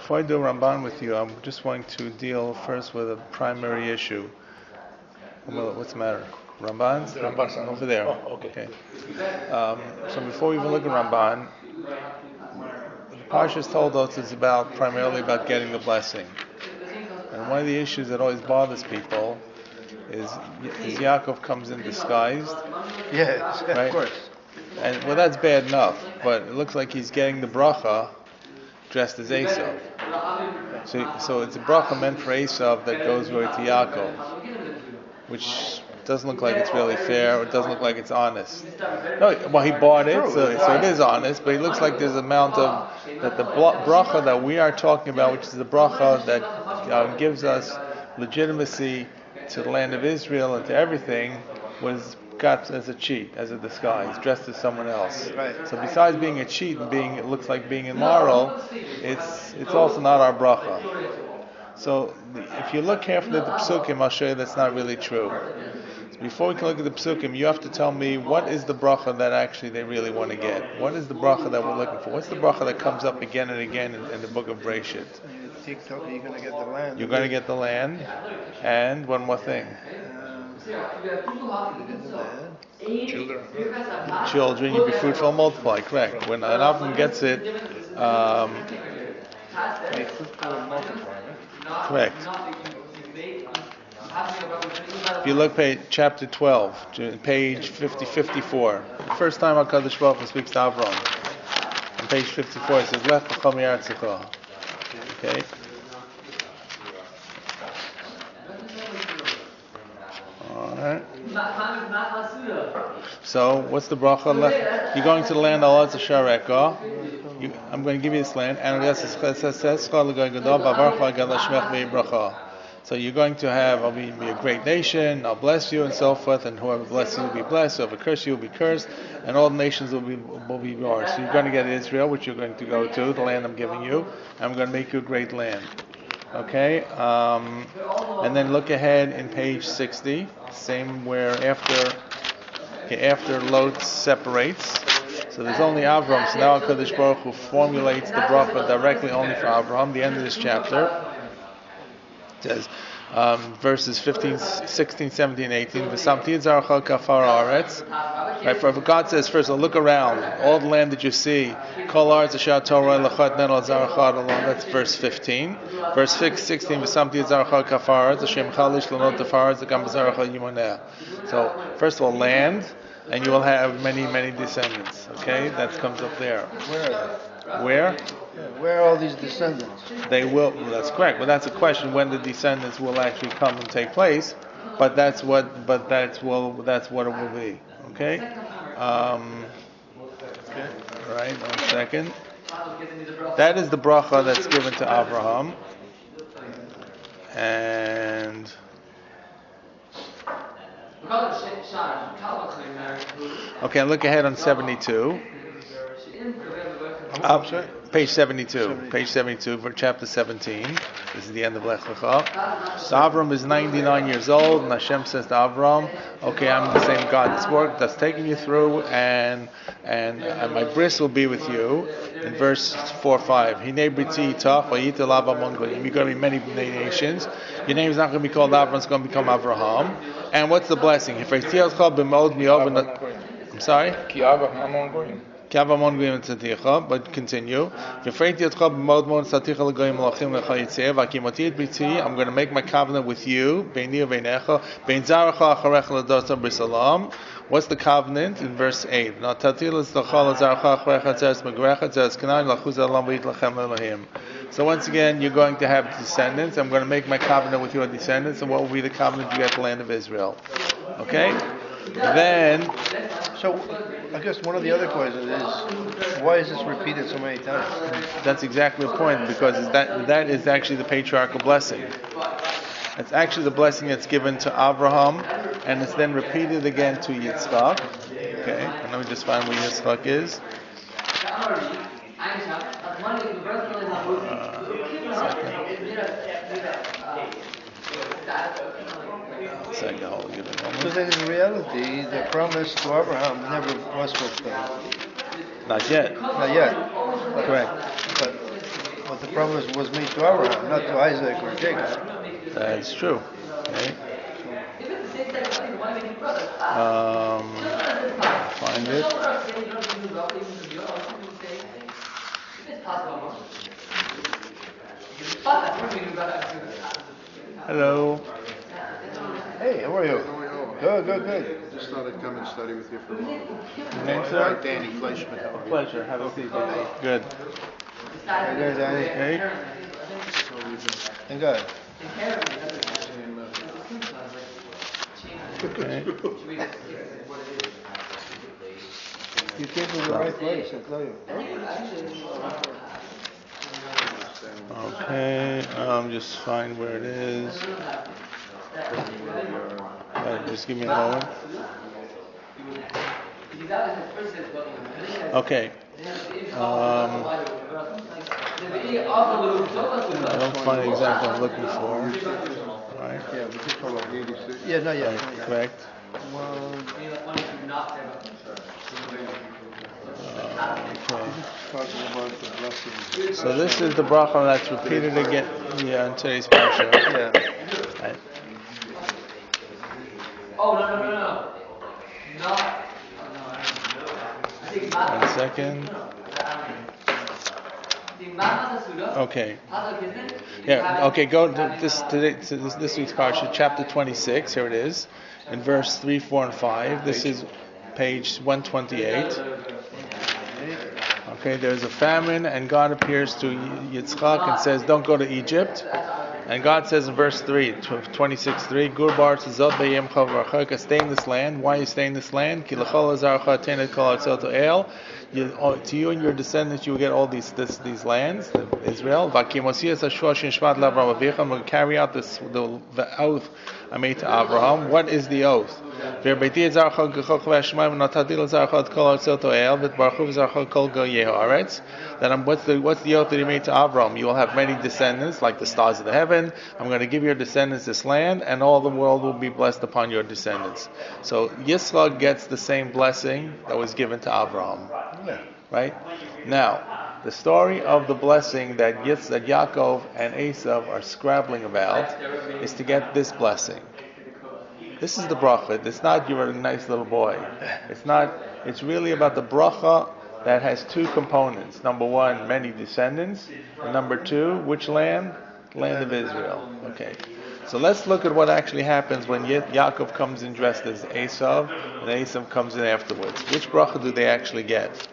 Before I do Ramban with you, I'm just going to deal first with a primary issue. What's the matter? Ramban's? Over there. Oh, okay. So before we even look at Ramban, the Parshas told us it's primarily about getting the blessing. And one of the issues that always bothers people is Yaakov comes in disguised. Yes, right? Of course. And that's bad enough, but it looks like he's getting the bracha dressed as Esav. So it's a bracha meant for Esav that goes over to Yaakov, which doesn't look like it's really fair, or it doesn't look like it's honest. No, well, he bought it, so it is honest, but it looks like there's an amount of, that the bracha that we are talking about, which is the bracha that gives us legitimacy to the land of Israel and to everything, was got as a cheat, as a disguise, dressed as someone else. Right. So besides being a cheat and it looks like being immoral, it's also not our bracha. So if you look carefully at the psukim, I'll show you that's not really true. So before we can look at the psukim, you have to tell me what is the bracha that actually they really want to get. What is the bracha that we're looking for? What's the bracha that comes up again and again in the book of Breshit? You're going to get the land. You're going to get the land, and one more thing. Children, you be fruitful and multiply. Correct. When an Avram gets it, correct. If you look at chapter 12, page 54, the first time HaKadosh Baruch Hu speaks to Avram, on page 54 it says, Lech B'chol mi'artzecha. Okay. Alright. So, what's the bracha? You're going to the land of Shareka. I'm going to give you this land, and so you're going to have, I'll be a great nation, I'll bless you, and so forth, and whoever blesses you will be blessed, whoever curses you will be cursed, and all the nations will be yours. So you're going to get Israel, which you're going to go to, the land I'm giving you, and I'm going to make you a great land. Okay, and then look ahead in page 60, same where after Lot separates, so there's only Avram, so now HaKadosh Baruch Hu formulates the bracha directly only for Avram, the end of this chapter. It says, verses 15, 16, 17, 18, right, for God says first, look around, all the land that you see, that's verse 15. Verse 16, so first of all, land, and you will have many, many descendants. Okay, that comes up there. Where are they? Where? Where are all these descendants? They will. Well, that's correct. But that's a question when the descendants will actually come and take place. But that's what it will be. Okay. Okay. All right. 1 second. That is the bracha that's given to Abraham. And okay, look ahead on 72. Page 72 for chapter 17. This is the end of Lech Lecha. So Avram is 99 years old, and Hashem says to Avram, okay, I'm the same God that's taking you through, and my bris will be with you. In verse 4-5, Hinei britzi itach vayita lava among you're going to be many nations. Your name is not going to be called Avram, it's going to become Avraham. And what's the blessing? I'm sorry? But continue. I'm going to make my covenant with you. What's the covenant? In verse 8. So once again, you're going to have descendants. I'm going to make my covenant with your descendants. And what will be the covenant? You get the land of Israel. Okay? Then, so I guess one of the other questions is, why is this repeated so many times? That's exactly the point, because that is actually the patriarchal blessing. It's actually the blessing that's given to Abraham, and it's then repeated again to Yitzchak. Okay, and let me just find where Yitzchak is. So then in reality, the promise to Abraham never was fulfilled. Not yet. Not yet. Correct. But But the promise was made to Abraham, not to Isaac or Jacob. That's true. Okay. Find it. Hello. Hey, how are you? Good. Just thought I'd come and study with you for a moment. Name, sir? Danny Fleischman. A pleasure. Have a seat. Good. Hey, good, Danny. Okay. Hey, good. Okay. You came to the right place, I tell you. Okay. Just find where it is. Just give me a moment. Okay. I don't find exactly what I'm looking for. Right? Yeah, we just talked about 86. Yeah, not yet. Right, correct. Talking about the blessings. So this is the bracha that's repeated again in today's parsha. Yeah. Right. One second. Okay. Yeah. Okay. Go to this week's parsha, chapter 26. Here it is, in verse 3, 4, and 5. This is page 128. Okay. There's a famine, and God appears to Yitzchak and says, "Don't go to Egypt." And God says in verse 3, 26:3, "Gur bar tzot b'yem chavarcha." Stay in this land. Why you stay in this land? Ki l'chol azarcha tenet kol artzot el. To you and your descendants, you will get all these lands, Israel. Will carry out the oath I made to Abraham. What is the oath? That what's the oath that he made to Abraham? You will have many descendants, like the stars of the heaven. I'm going to give your descendants this land, and all the world will be blessed upon your descendants. So Yitzchak gets the same blessing that was given to Abraham. Right? Now, the story of the blessing that Yaakov and Esav are scrabbling about is to get this blessing. This is the bracha. It's not you're a nice little boy. It's really about the bracha that has two components. Number one, many descendants. And number two, which land? Land of Israel. Okay. So let's look at what actually happens when Yaakov comes in dressed as Esav, and Esav comes in afterwards. Which bracha do they actually get?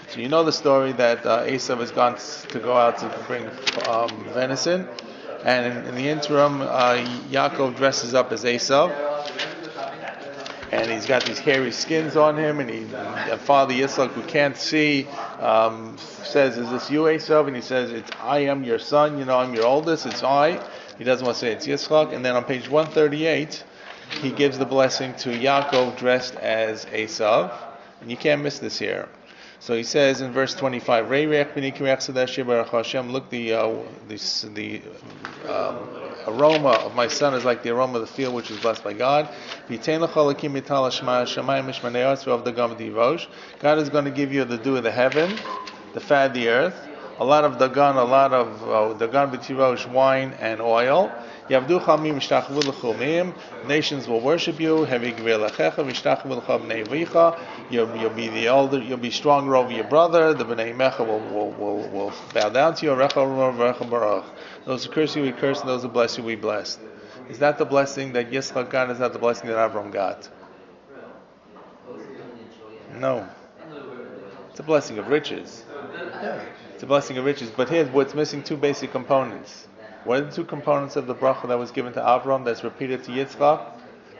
So you know the story that Esav has gone to go out to bring venison, and in the interim, Yaakov dresses up as Esav, and he's got these hairy skins on him, and Father Yitzchak, who can't see, says, "Is this you, Esav?" And he says, "I am your son. I'm your oldest. It's I." He doesn't want to say it's Yitzchak. And then on page 138, he gives the blessing to Yaakov dressed as Esav, and you can't miss this here. So he says in verse 25, look, the aroma of my son is like the aroma of the field which is blessed by God. God is going to give you the dew of the heaven, the fat of the earth, a lot of dagan b'tirosh, wine and oil. Nations will worship you. You'll be stronger over your brother. The bnei mecha will bow down to you. Those who curse you, we curse, and those who bless you, we bless. Is that the blessing that Yitzchak got? Is that the blessing that Abraham got? No. It's a blessing of riches. It's a blessing of riches. But here's what's missing: two basic components. What are the two components of the bracha that was given to Abraham that's repeated to Yitzchak?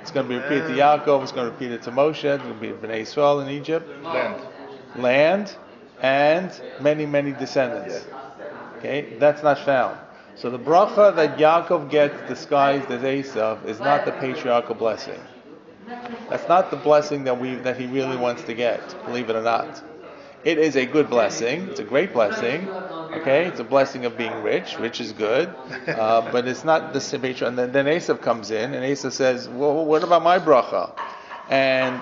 It's going to be repeated to Yaakov. It's going to be repeated to Moshe. It's going to be Bnei Israel in Egypt. Land and many, many descendants. Okay, that's not found. So the bracha that Yaakov gets disguised as Esav is not the patriarchal blessing. That's not the blessing that he really wants to get, believe it or not. It is a good blessing. It's a great blessing. Okay, it's a blessing of being rich. Rich is good, but it's not the patriarch. And then Esav comes in, and Esav says, "Well, what about my bracha?" And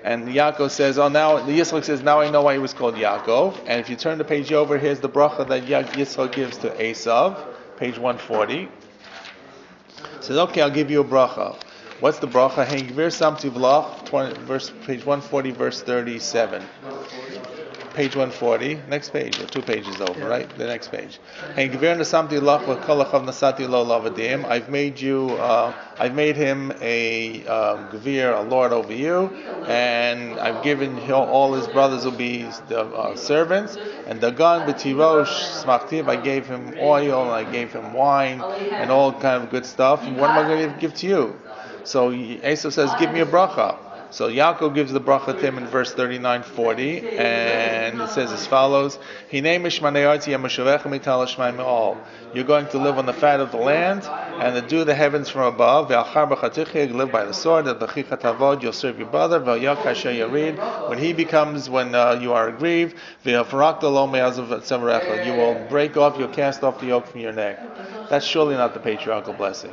And Yaakov says, Yitzchak says, now I know why he was called Yaakov. And if you turn the page over, here's the bracha that Yitzchak gives to Esav, page 140. He says, okay, I'll give you a bracha. What's the bracha? Hengvir samtiv lach, page 140, verse 37. Page 140, next page, or 2 pages over, right? The next page. I've made him a gvir, a lord over you, and I've given him, all his brothers will be servants. And Dagan b'tirosh smachtiv, I gave him oil, and I gave him wine, and all kind of good stuff. And what am I going to give to you? So Esau says, give me a bracha. So Yaakov gives the bracha to him in verse 39-40, and it says as follows: You're going to live on the fat of the land, and the dew of the heavens from above. You live by the sword. You'll serve your brother. When you are aggrieved, you will break off, you'll cast off the yoke from your neck. That's surely not the patriarchal blessing.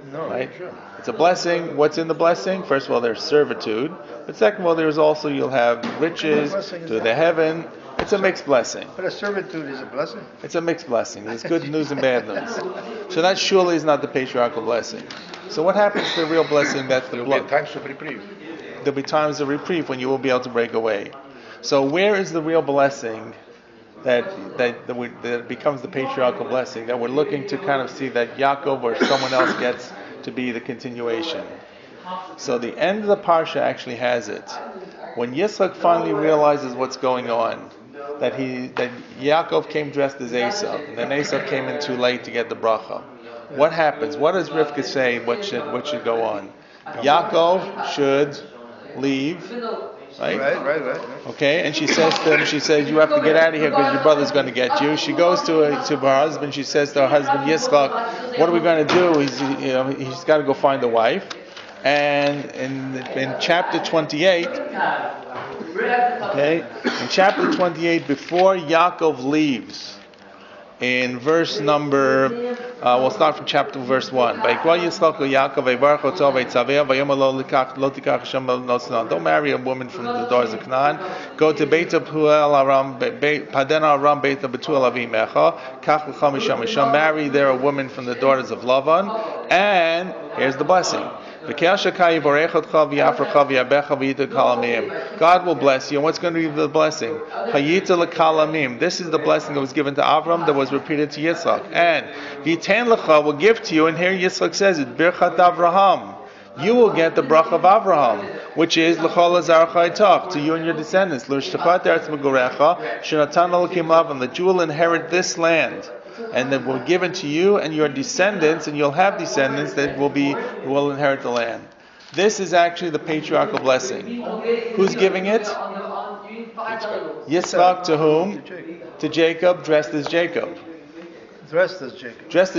No, right? Sure. It's a blessing. What's in the blessing? First of all, there's servitude. But second of all, there's also, you'll have riches to the heaven. It's a mixed blessing. But a servitude is a blessing? It's a mixed blessing. There's good news and bad news. So that surely is not the patriarchal blessing. So what happens to the real blessing? That's the blood. There'll be times of reprieve. There'll be times of reprieve when you will be able to break away. So where is the real blessing that becomes the patriarchal blessing, that we're looking to kind of see that Yaakov or someone else gets to be the continuation? So the end of the parsha actually has it. When Yitzchak finally realizes what's going on, that Yaakov came dressed as Esau, and then Esau came in too late to get the bracha. What happens? What does Rivka say? What should go on? Yaakov should leave. Right? Right. Okay, and she says to him, you have to get out of here because your brother's going to get you. She goes to her husband, she says to her husband, Yitzchak, what are we going to do? He's got to go find a wife. And in chapter 28, before Yaakov leaves, in verse number, we'll start from verse 1. Don't marry a woman from the daughters of Canaan. Go to Beit Paden Aram Beit Betuel Avimecha. Marry there a woman from the daughters of Lavan. And here's the blessing. God will bless you. And what's going to be the blessing? This is the blessing that was given to Avram, that was repeated to Yitzchak. And V'yiten lecha will give to you, and here Yitzchak says it, Birchat Avraham. You will get the bracha of Avraham, which is l'chol azarcha itach, to you and your descendants. L'shtachat eretz megorecha, shenatan elokim lavam, that you will inherit this land, and that will be given to you and your descendants, and you'll have descendants that will inherit the land. This is actually the patriarchal blessing. Who's giving it? Yitzchak to whom? To Jacob, dressed as Jacob. Dressed as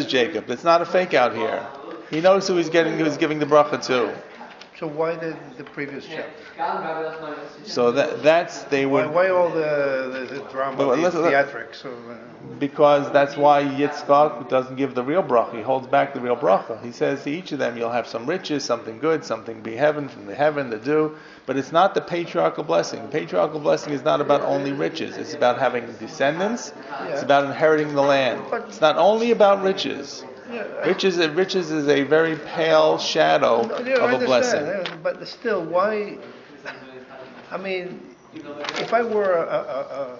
Jacob. It's not a fake out here. He knows who he's giving the bracha to. So why the previous chapter? So Why all the drama, the theatrics? Because that's why Yitzchak doesn't give the real bracha. He holds back the real bracha. He says to each of them, you'll have some riches, something good, something be heaven, from the heaven, the dew. But it's not the patriarchal blessing. The patriarchal blessing is not about only riches. It's about having descendants. Yeah. It's about inheriting the land. It's not only about riches. Yeah, riches is a very pale shadow of a blessing. But still, why? I mean, if I were a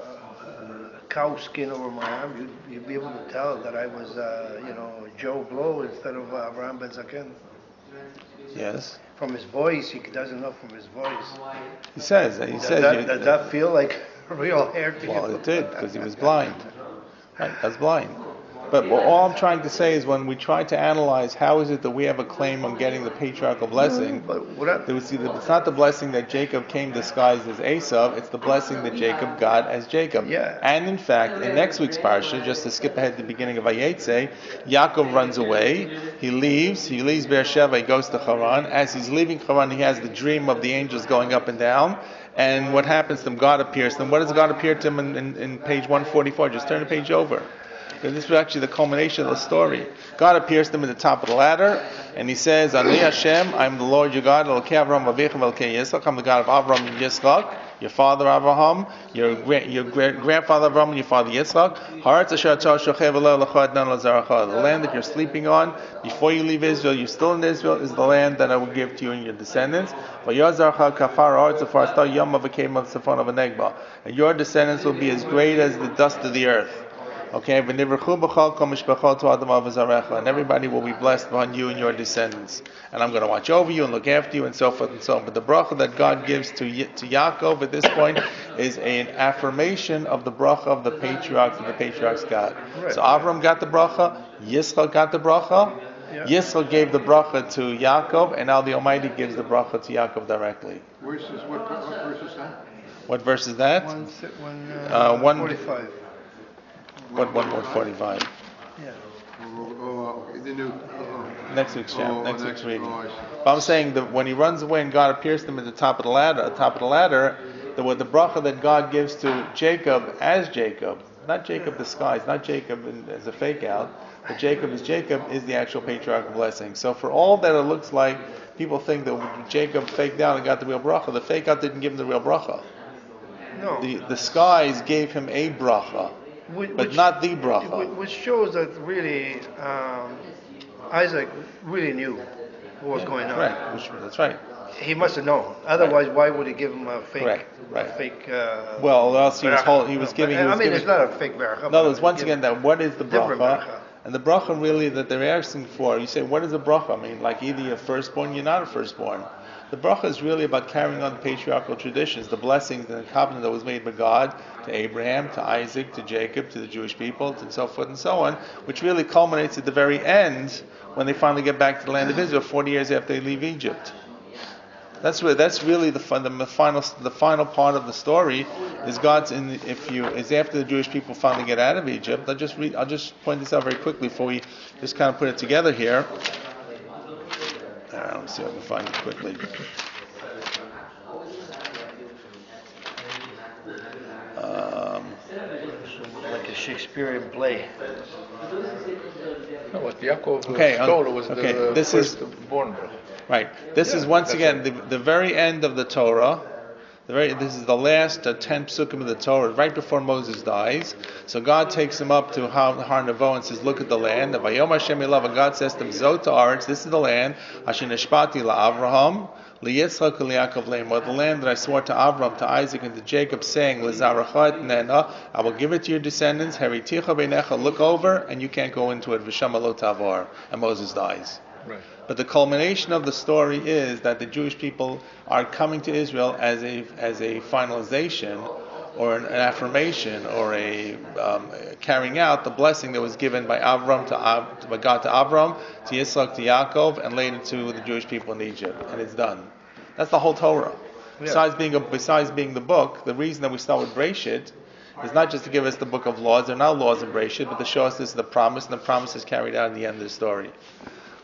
cow skin over my arm, you'd be able to tell that I was, Joe Blow instead of Avraham Ben Zaken. Yes. From his voice, he doesn't know from his voice. He says. Does that feel like real hair to you? Well, it did, because he was blind. Right, that's blind. But all I'm trying to say is, when we try to analyze how is it that we have a claim on getting the patriarchal blessing, it's not the blessing that Jacob came disguised as Esau, it's the blessing that Jacob got as Jacob. Yeah. And in fact, in next week's parsha, just to skip ahead to the beginning of Vayetze, Yaakov runs away, he leaves Beersheba, he goes to Haran. As he's leaving Haran, he has the dream of the angels going up and down. And what happens to him? God appears to him. What does God appear to him in page 144? Just turn the page over. because this was actually the culmination of the story. God appears to him at the top of the ladder, and he says, Ani Hashem, I'm the Lord your God, Elokei Avraham Avichem Elokei Yitzchak, I'm the God of Avraham and Yitzchak, your father Abraham, your grandfather Abraham, and your father Yitzchak. The land that you're sleeping on before you leave Israel, you're still in Israel, is the land that I will give to you and your descendants. And your descendants will be as great as the dust of the earth. Okay, and everybody will be blessed upon you and your descendants. And I'm going to watch over you and look after you and so forth and so on. But the bracha that God gives to Yaakov at this point is an affirmation of the bracha of the patriarchs that the patriarchs got. Right. So Avram got the bracha, Yitzchak got the bracha, Yitzchak gave the bracha to Yaakov, and now the Almighty gives the bracha to Yaakov directly. What verse is that? What verse is that? 145. What 145? Yeah. The new. Next week's chapter, next week's reading. But I'm saying that when he runs away and God appears to him at the top of the ladder, the bracha that God gives to Jacob as Jacob, not Jacob disguised, not Jacob as a fake out, but Jacob is the actual patriarchal blessing. So for all that it looks like, people think that Jacob faked out and got the real bracha. The fake out didn't give him the real bracha. No. The skies gave him a bracha. But not the bracha. Which shows that really Isaac really knew what was going on. Correct. That's right. He must have known. Otherwise, why would he give him a fake? Right. A fake. Well, else he was giving. It's not a fake bracha. No, there's once again that what is the bracha? And the bracha really that they're asking for. You say, what is a bracha? I mean, like either you're firstborn, you're not a firstborn. The bracha is really about carrying on the patriarchal traditions, the blessings and the covenant that was made by God to Abraham, to Isaac, to Jacob, to the Jewish people, and so forth and so on, which really culminates at the very end when they finally get back to the land of Israel 40 years after they leave Egypt. That's really the final part of the story is is after the Jewish people finally get out of Egypt. I'll just point this out very quickly before we just kind of put it together here. Let me see if I can find it quickly. Like a Shakespearean play. No, what Yaakov told was the firstborn. Right. This is once again the very end of the Torah. This is the last 10 psukim of the Torah, right before Moses dies. So God takes him up to Har Nevo and says, "Look at the land." And Vayom Hashem Elav, and God says to him, "Zot haaretz, this is the land. Asher nishbati la'Avraham, liYitzchak u'liYaakov le'emor, the land that I swore to Avram, to Isaac, and to Jacob, saying, L'zaracha et nena, I will give it to your descendants. Heriticha beinecha, look over, and you can't go into it. V'shama lo tavor." And Moses dies. Right. But the culmination of the story is that the Jewish people are coming to Israel as a finalization, or an affirmation, or a carrying out the blessing that was given by Avram by God to Avram, to Yitzchak, to Yaakov, and later to the Jewish people in Egypt, and it's done. That's the whole Torah. Yeah. Besides being the book, the reason that we start with Breshit is not just to give us the book of laws. There are now laws in Breshit, but to show us this is the promise, and the promise is carried out in the end of the story.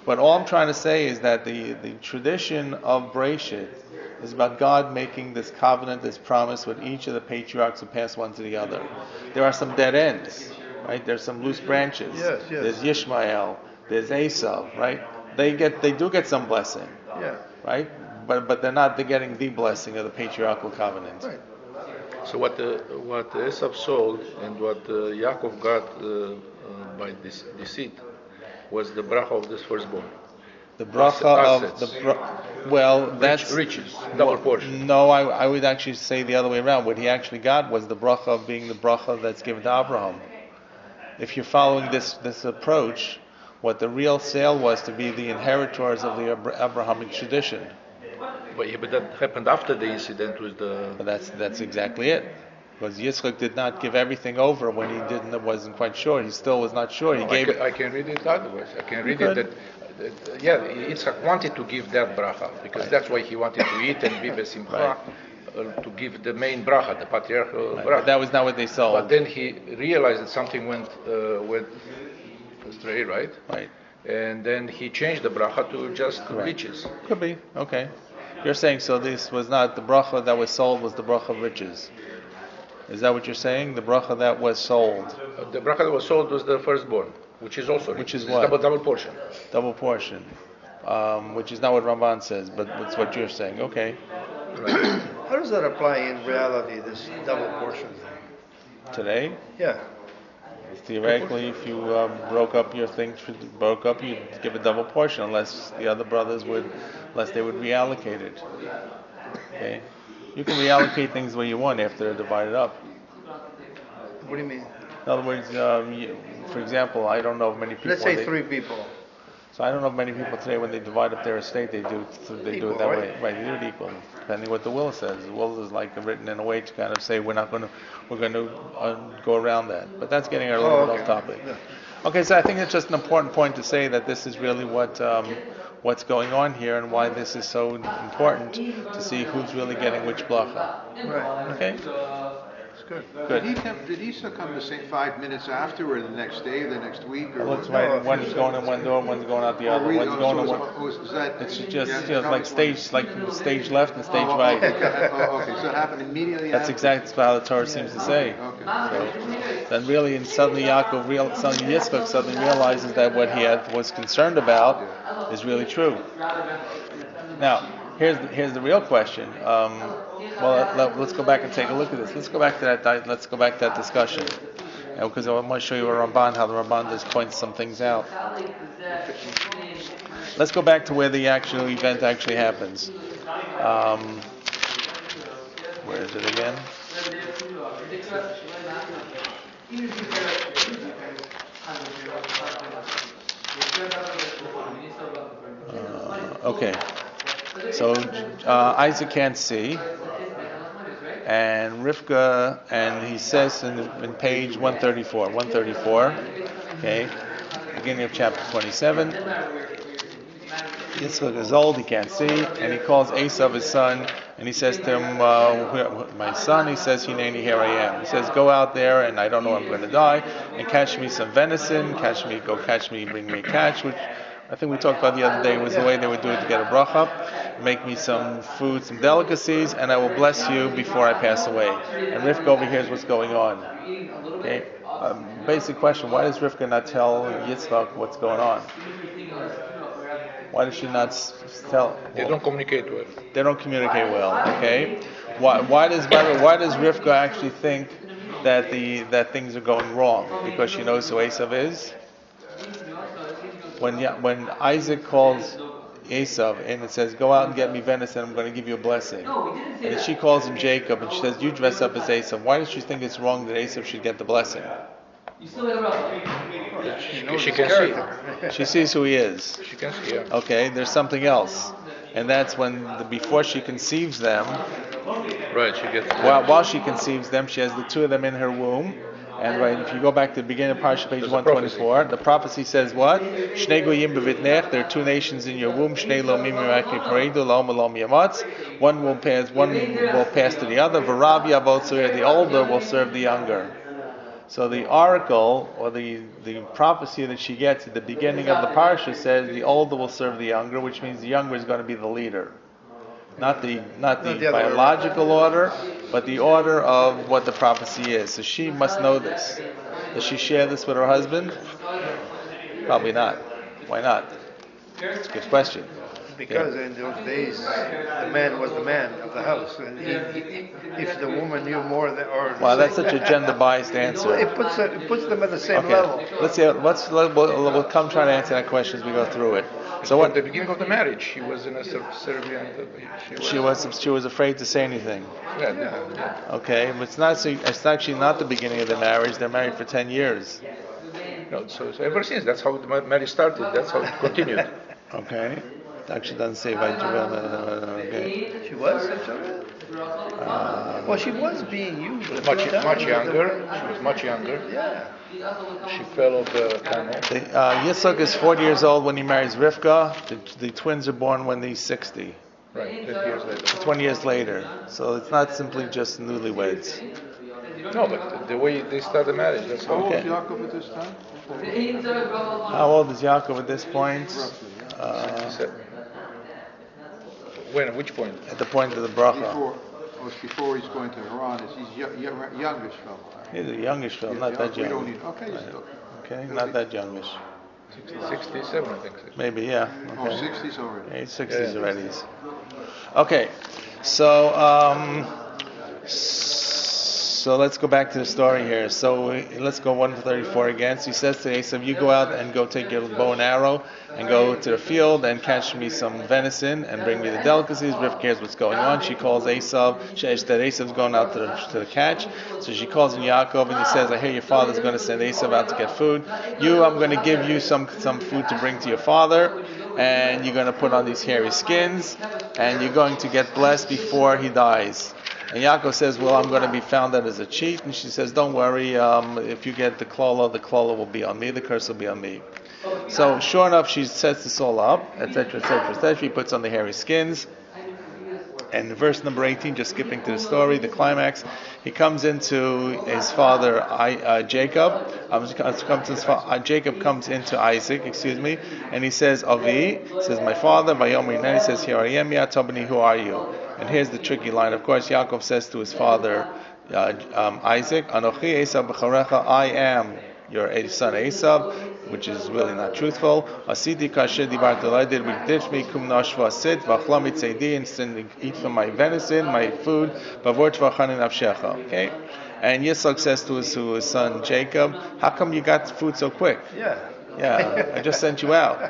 But all I'm trying to say is that the tradition of Breshit is about God making this covenant, this promise with each of the patriarchs who pass one to the other. There are some dead ends, right? There's some loose branches. Yes. There's Yishmael, there's Esau, right? They do get some blessing, right? But they're getting the blessing of the patriarchal covenant. Right. So what Esau sold and what Yaakov got by this deceit was the bracha of this firstborn. The bracha of that's riches, double portion. No, I would actually say the other way around. What he actually got was the bracha of being the bracha that's given to Abraham. If you're following this approach, what the real sale was to be the inheritors of the Abrahamic tradition. But that happened after the incident with the. But that's exactly it. Because Yitzchak did not give everything over when he wasn't quite sure. He still was not sure. I can read it otherwise. I can read it that Yitzchak wanted to give that bracha because that's why he wanted to eat and be besimcha, to give the main bracha, the patriarchal bracha. But that was not what they sold. But then he realized that something went astray, right? Right. And then he changed the bracha to just riches. Could be. Okay. You're saying so this was not the bracha that was sold, was the bracha of riches. Is that what you're saying? The bracha that was sold. The bracha that was sold was the firstborn, which is also which is what? Double portion. Double portion, which is not what Ramban says, but it's what you're saying. Okay. Right. How does that apply in reality? This double portion thing? Today? Yeah. Theoretically, if you broke up your things, you'd give a double portion, unless the other brothers would reallocate it. Okay. You can reallocate things the way you want after they're divided up. What do you mean? In other words, for example, I don't know of many people. Let's say 3 people. So I don't know of many people today when they divide up their estate, they do it that way. Right, they do it equal, depending what the will says. The will is like written in a way to kind of say we're going to go around that. But that's getting a little bit off topic. Yeah. Okay, so I think it's just an important point to say that this is really what's going on here and why this is so important to see who's really getting which bracha. Right. Okay. Good. Did he come the same 5 minutes after, or the next day, the next week, or looks right. One's going in one door, one's going out the other. One's going in one. It's just like stage left and stage right. Okay, so it happened immediately. That's exactly how the Torah seems to say. Okay. So then really, and suddenly Yitzchak suddenly realizes that what he was concerned about is really true. Now, here's the real question. Let's go back and take a look at this. Let's go back to that discussion, because I want to show you how the Ramban just points some things out. Let's go back to where the actual event actually happens. Where is it again? Okay. So Isaac can't see, and Rivka, and he says in page 134, okay, beginning of chapter 27, Yitzchak is old, he can't see, and he calls Esav his son, and he says to him, my son, he says, Hineni, here I am. He says, go out there, and I don't know I'm going to die, and catch me some venison, bring me a catch, which I think we talked about the other day was the way they would do it to get a bracha. Make me some food, some delicacies, and I will bless you before I pass away. And Rivka over here is what's going on. Okay, basic question: why does Rivka not tell Yitzchak what's going on? Why does she not tell? They don't communicate well. They don't communicate well. Okay, why does Rivka actually think that things are going wrong? Because she knows who Esav is. When Isaac calls Esav and it says, go out and get me venison, I'm going to give you a blessing. And she calls him Jacob and she says, you dress up as Esav. Why does she think it's wrong that Esav should get the blessing? She can see. She sees who he is. She can see, yeah. Okay, there's something else. And that's when, before she conceives them, right, she gets while she conceives them, she has the two of them in her womb. And right, if you go back to the beginning of Parsha, page 124, the prophecy says what? Shnei goyim b'vitnech. There are 2 nations in your womb. Shnei lomim yiraki pareidu lom alom yamatz. One will pass to the other. V'rav yavot tzureh. The older will serve the younger. So the oracle or the prophecy that she gets at the beginning of the Parsha says the older will serve the younger, which means the younger is going to be the leader. Not the biological order, but the order of what the prophecy is. So she must know this. Does she share this with her husband? Probably not. Why not? It's a good question. Because in those days, the man was the man of the house, and if the woman knew more than, well, that's such a gender-biased answer. It puts them at the same level. Let's see. We'll come try to answer that question as we go through it. So at the beginning of the marriage, she was in a Serbian. She was afraid to say anything. Yeah. Okay, but it's actually not the beginning of the marriage. They're married for 10 years. No, so ever since, that's how the marriage started. That's how it continued. Okay. It actually doesn't say okay. She was? Well, she was being used. Much younger. She was much younger. Yeah. She fell off the camel. Yitzchak is 40 years old when he marries Rivka. The twins are born when he's 60. Right, 20 years later. 20 years later. So it's not simply just newlyweds. No, but the way they start the marriage, that's how. How old is Yaakov at this time? How old is Yaakov at this point? When? At which point? At the point of the bracha. Before. Oh, it's before he's going to Haran. He's youngish fellow. He's a youngish fellow, not that We don't young. need, okay, Right. still. Okay, not that youngish. 67, I think. Maybe, yeah. Oh, Okay. 60s already. Yeah, he's 60s already. Okay, so so let's go back to the story here. So let's go 134 again. So he says to Esav, you go out and go take your bow and arrow and go to the field and catch me some venison and bring me the delicacies. Rivka cares what's going on. She calls Esav. That Esav's going out to the catch. So she calls in Yaakov and he says, I hear your father's going to send Esav out to get food. I'm going to give you some food to bring to your father, and you're going to put on these hairy skins, and you're going to get blessed before he dies. And Yaakov says, well, I'm going to be found out as a cheat. And she says, don't worry, if you get the klola will be on me, the curse will be on me. So sure enough, she sets this all up, etc., etc., etc. He puts on the hairy skins. And verse number 18, just skipping to the story, the climax, he comes into his father Jacob. Jacob comes into Isaac, and he says, Avi, says, my father, Vayomer, and then he says, here I am, Yatabani, who are you? And here's the tricky line. Of course, Yaakov says to his father Isaac, Anochi Esav b'charecha, I am your son Esav, which is really not truthful. Asidi kasher dibartu alai, did ditch me kum nashva sit v'achlam itzedi, and eat from my venison, my food, bavor tvachanin avshecha. Okay, and Yitzchak says to his son Jacob, how come you got food so quick? Yeah, I just sent you out.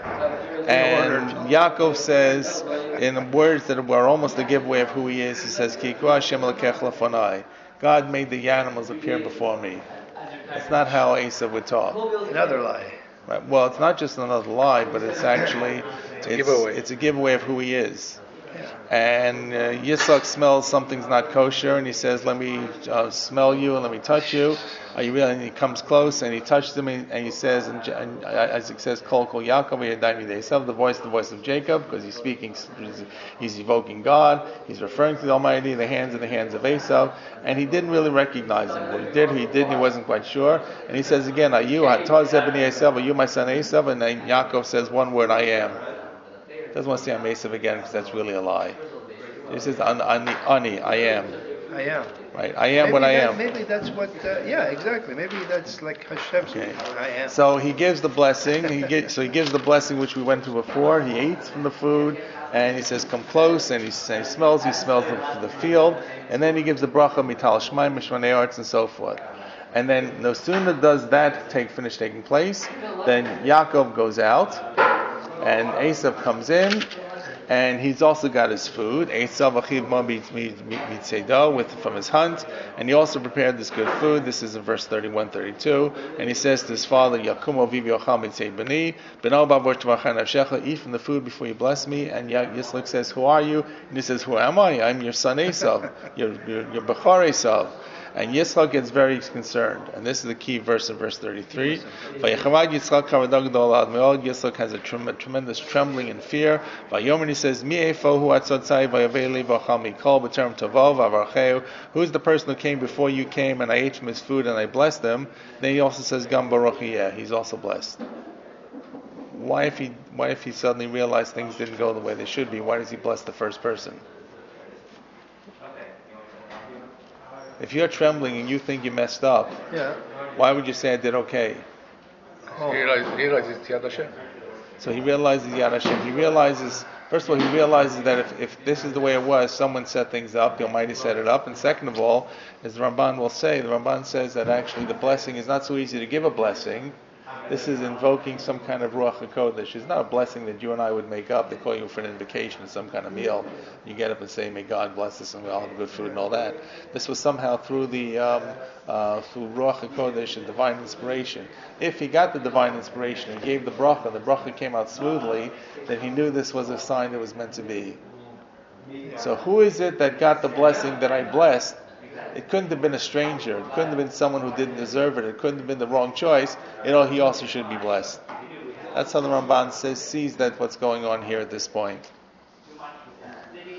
And Yaakov says, in words that were almost a giveaway of who he is, he says, Ki ku Hashem lekech lefonai. God made the animals appear before me. That's not how Esav would talk. Another lie. Right. Well, it's not just another lie, but it's actually it's a giveaway of who he is. And Yitzchak smells something's not kosher, and he says, let me smell you and let me touch you. Are you really? And he comes close and he touches him, and he says, and Isaac says, Kol Kol Yaakov Yadayim Yisrael, the voice of Jacob, because he's speaking, he's evoking God, he's referring to the Almighty, the hands in the hands of Esav, and he didn't really recognize him. What he did, he wasn't quite sure. And he says again, are you Hataz Ebni Esav, are you my son Esav? And then Yaakov says one word, I am. Doesn't want to say I'm Esav again because that's really a lie. He says, Ani, I am. I am. Right, I am what I am. Maybe that's what, yeah, exactly. Maybe that's like Hashem's, I am. So he gives the blessing, he gives the blessing which we went through before. He eats from the food, and he says, come close, and he smells the field, and then he gives the bracha, mital shmaim, mishmanei arts, and so forth. And then no sooner does that finish taking place, then Yaakov goes out, and Esav comes in, and he's also got his food. Esav achiv ma mitzedo from his hunt, and he also prepared this good food. This is in verse 31, 32, and he says to his father, Yakum aviv yochal mitzei bani, beno bavor tvachan avshecha, eat from the food before you bless me. And Yitzchak says, who are you? And he says, who am I? I'm your son Esav, your bechor Esav. And Yitzchak gets very concerned. And this is the key verse in verse 33. Yitzchak has a tremendous trembling and fear. He says, who's the person who came before you came, and I ate from his food and I blessed him? Then he also says, Gam Baruch Yeh, he's also blessed. Why if he suddenly realized things didn't go the way they should be, why does he bless the first person? If you're trembling and you think you messed up, why would you say I did okay? He realizes it's Yad Hashem. So he realizes Yad Hashem. He realizes, first of all, he realizes that if this is the way it was, someone set things up, the Almighty set it up. And second of all, as the Ramban will say, the Ramban says that actually the blessing is not so easy to give a blessing. This is invoking some kind of Ruach HaKodesh. It's not a blessing that you and I would make up. They call you for an invocation, some kind of meal. You get up and say, may God bless us and we all have good food and all that. This was somehow through the through Ruach HaKodesh and divine inspiration. If he got the divine inspiration and gave the bracha came out smoothly, then he knew this was a sign it was meant to be. So who is it that got the blessing that I blessed? It couldn't have been a stranger. It couldn't have been someone who didn't deserve it. It couldn't have been the wrong choice. He also should be blessed. That's how the Ramban sees that what's going on here at this point.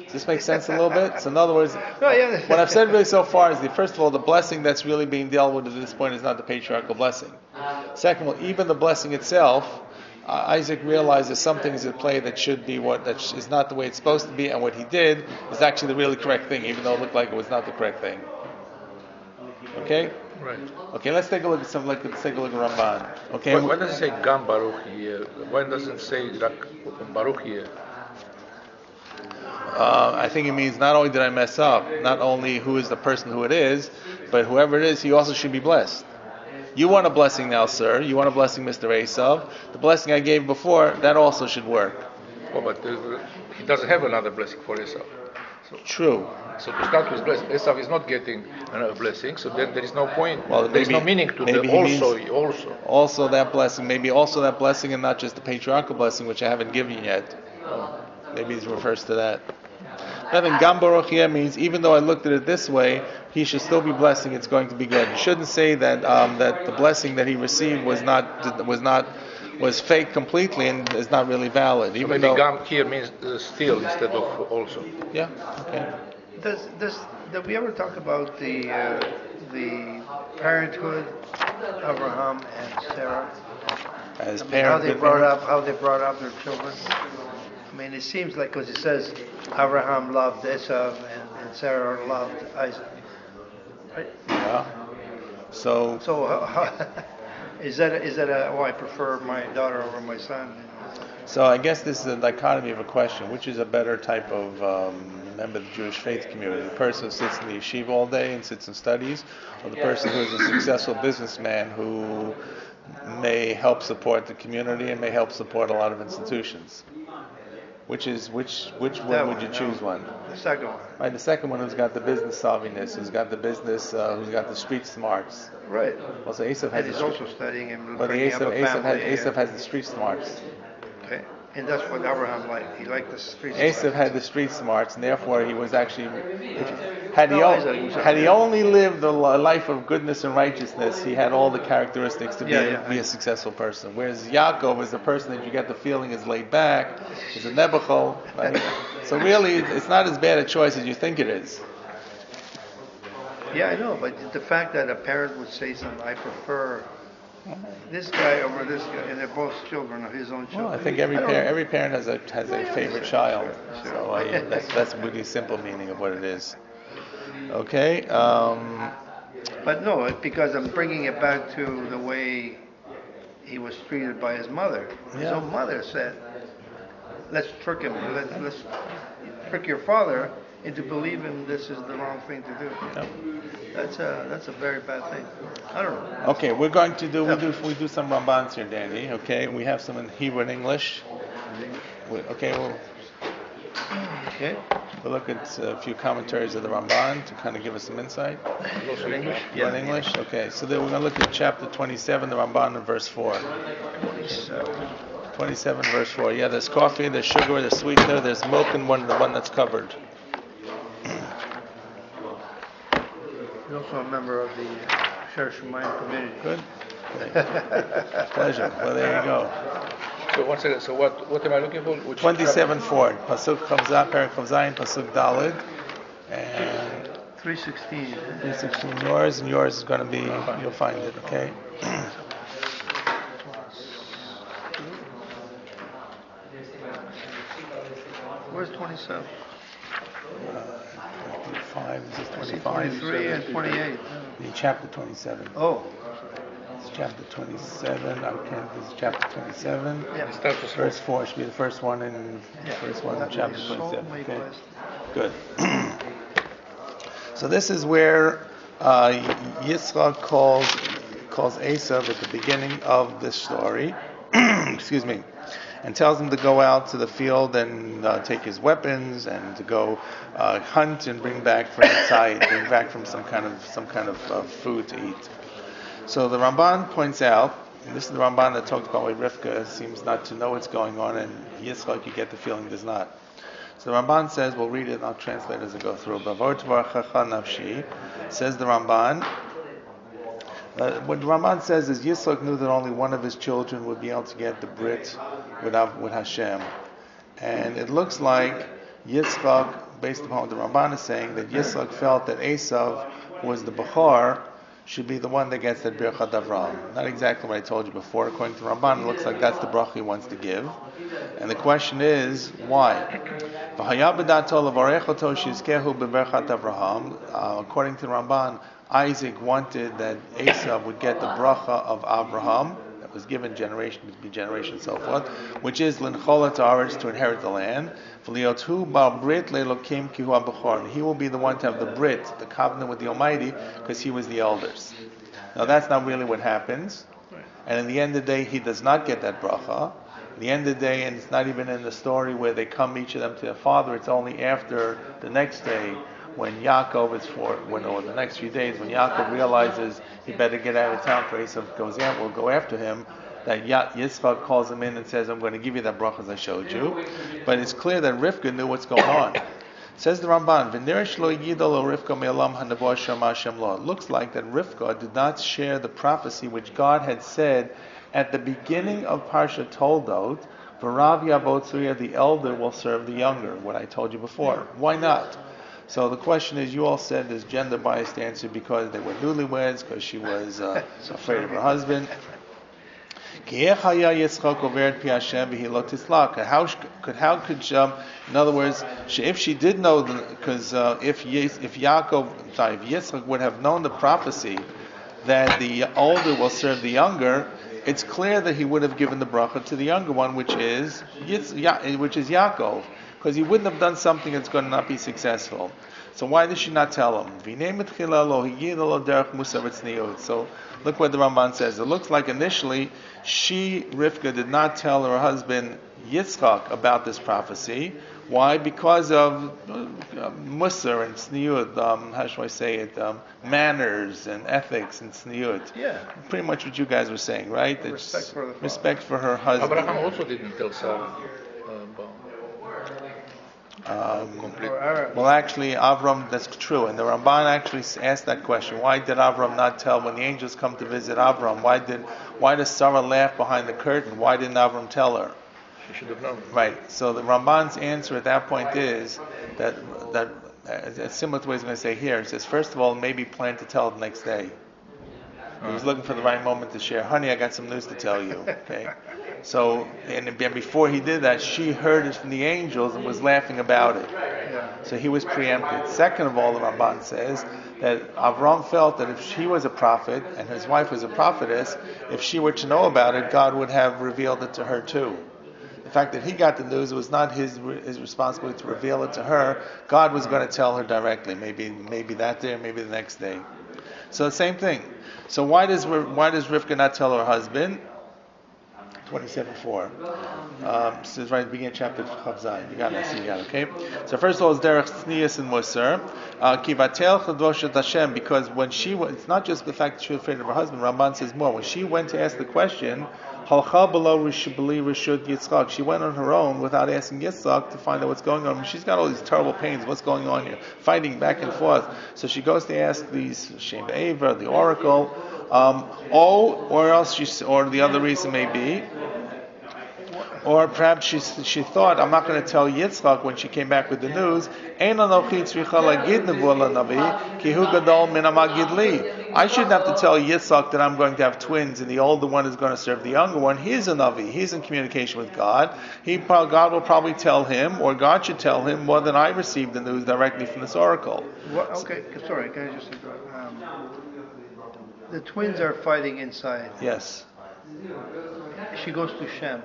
Does this make sense a little bit? So in other words, what I've said really so far is first of all, the blessing that's really being dealt with at this point is not the patriarchal blessing. Second of all, even the blessing itself, Isaac realized there's some things at play that should be is not the way it's supposed to be, and what he did is actually the really correct thing, even though it looked like it was not the correct thing. Okay? Right. Okay, let's take a look at let's take a look at Ramban. Okay. Why does it say Gam Baruch here? Why doesn't it say Baruch here? I think it means not only did I mess up, not only who is the person who it is, but whoever it is, he also should be blessed. You want a blessing now, sir. You want a blessing, Mr. Esav. The blessing I gave before, that also should work. Oh, but he doesn't have another blessing for Esau. True. So to start with blessing, Esau is not getting another blessing, so then there is no point. Well, there is no meaning to the also. Also that blessing, maybe also that blessing and not just the patriarchal blessing, which I haven't given yet. Maybe it refers to that. I think Gam Baruch here means even though I looked at it this way, he should still be blessing. It's going to be good. You shouldn't say that that the blessing that he received was fake completely and is not really valid. Even maybe Gam here means still instead of also. Yeah. Okay. Did we ever talk about the parenthood of Abraham and Sarah? How they brought up their children. I mean, it seems like, because it says Abraham loved Esau and Sarah loved Isaac, right? Yeah. So how, is that I prefer my daughter over my son? So I guess this is a dichotomy of a question: which is a better type of member of the Jewish faith community? The person who sits in the yeshiva all day and sits and studies, or the person who is a successful businessman who may help support the community and may help support a lot of institutions? Which one would you choose? One? The second one. Right, the second one who's got the business savviness, who's got the business, who's got the street smarts. Right. Also, Esav has. And he's also studying and but bringing up a family. Esav has the street smarts. Okay. And that's what Abraham liked. He liked the street Esav smarts. had the street smarts, and therefore he was actually, had he only lived a life of goodness and righteousness, he had all the characteristics to be a successful person. Whereas Yaakov is a person that you get the feeling is laid back, is a nebuchal. Right? So really, it's not as bad a choice as you think it is. Yeah, I know, but the fact that a parent would say something, I prefer this guy over this guy, and they're both children of his own children. Well, I think every parent has a favorite child. So that's really simple meaning of what it is. Okay. But no, because I'm bringing it back to the way he was treated by his mother. His own mother said, "Let's trick him. Let's trick your father into believing this is the wrong thing to do." Yeah. That's a very bad thing. I don't know. Okay, we're going to do we do some Rambans here, Danny. Okay, we have some in Hebrew and English. We'll look at a few commentaries of the Ramban to kind of give us some insight. In English? Yeah, in English. Okay, so then we're going to look at chapter 27, the Ramban, in verse 4. 27, verse 4. Yeah, there's coffee, there's sugar, there's sweetener, there's milk, and the one that's covered. You're also a member of the Shir Shemayim community. Good. Pleasure. Well, there you go. So one second. So what am I looking for? 27:4. Pasuk Chavzah, Perek Chavzayin, Pasuk Daled, and 316. 316 yours, and yours is going to be. You'll find it. Okay. Where's 27? 25. This is 25. 23 and 28. The chapter 27. Oh. It's chapter 27. This is chapter 27. Yeah. Verse 4 should be the first one in chapter 27. Okay. Good. So this is where Yitzchak calls Esav at the beginning of this story. Excuse me. And tells him to go out to the field and take his weapons and to go hunt and bring back from some kind of food to eat. So the Ramban points out, and this is the Ramban that talked about why Rivka seems not to know what's going on, and Yitzchak, you get the feeling, does not. So the Ramban says, we'll read it and I'll translate as I go through. Says the Ramban, what the Ramban says is Yitzchak knew that only one of his children would be able to get the Brit with Hashem. And it looks like Yitzchak, based upon what the Ramban is saying, that Yitzchak felt that Esav, who was the Bechor, should be the one that gets that Birchat Avraham. Not exactly what I told you before. According to Ramban, it looks like that's the bracha he wants to give. And the question is, why? According to Ramban, Isaac wanted that Esau would get the bracha of Avraham, that was given generation to generation and so forth, which is Lincholat Aretz, to inherit the land. And he will be the one to have the Brit, the covenant with the Almighty, because he was the elders. Now that's not really what happens. And in the end of the day, he does not get that bracha. At the end of the day, and it's not even in the story where they come each of them to their father, it's only after the next day when Yaakov or the next few days, when Yaakov realizes he better get out of town for Esau goes out, will go after him, that Yitzchak calls him in and says, I'm going to give you that bracha as I showed you. But it's clear that Rivka knew what's going on. Says the Ramban, it looks like that Rivka did not share the prophecy which God had said at the beginning of Parsha Toldot, V'rav Yavot Tzuriya, the elder will serve the younger, what I told you before. Why not? So the question is, you all said this gender biased answer because they were newlyweds, because she was afraid of her husband. How could in other words, if she did know, because if Yitzchak would have known the prophecy that the older will serve the younger, it's clear that he would have given the bracha to the younger one, which is Yaakov, because he wouldn't have done something that's going to not be successful. So why did she not tell him? So look what the Ramban says. It looks like initially Rivka, did not tell her husband Yitzchak about this prophecy. Why? Because of Musar and Tzniut, how shall I say it, manners and ethics and Tzniut. Yeah. Pretty much what you guys were saying, right? Respect for her husband. Abraham also didn't tell Sarah. Well, actually, Avram, that's true. And the Ramban actually asked that question. Why did Avram not tell when the angels come to visit Avram? Why does Sarah laugh behind the curtain? Why didn't Avram tell her? She should have known. Right. So the Ramban's answer at that point is that similar to what he's going to say here. He says, first of all, maybe plan to tell the next day. He was looking for the right moment to share. Honey, I got some news to tell you. Okay. So, and before he did that, she heard it from the angels and was laughing about it. So he was preempted. Second of all, the Ramban says that Avram felt that if she was a prophet and his wife was a prophetess, if she were to know about it, God would have revealed it to her too. The fact that he got the news, it was not his responsibility to reveal it to her. God was going to tell her directly. Maybe that day, or maybe the next day. So the same thing. So why does Rivka not tell her husband? 27:4. This is right at the beginning of chapter Chav Zayin. You got it. Okay. So first of all, it's derech tznius and musar. Kivatel chadoshet Hashem, because when it's not just the fact that she was afraid of her husband. Ramban says more. When she went to ask the question, halcha below b'li reshut Yitzchak, she went on her own without asking Yitzchak to find out what's going on. She's got all these terrible pains. What's going on here? Fighting back and forth. So she goes to ask these Shem Eva, the oracle. Or the other reason may be, or perhaps she thought, I'm not going to tell Yitzchak when she came back with the news, I shouldn't have to tell Yitzchak that I'm going to have twins and the older one is going to serve the younger one. He's a Navi. He's in communication with God. God will probably tell him, or God should tell him more than I received the news directly from this oracle. Okay, sorry, can I just the twins are fighting inside. Yes. She goes to Shem,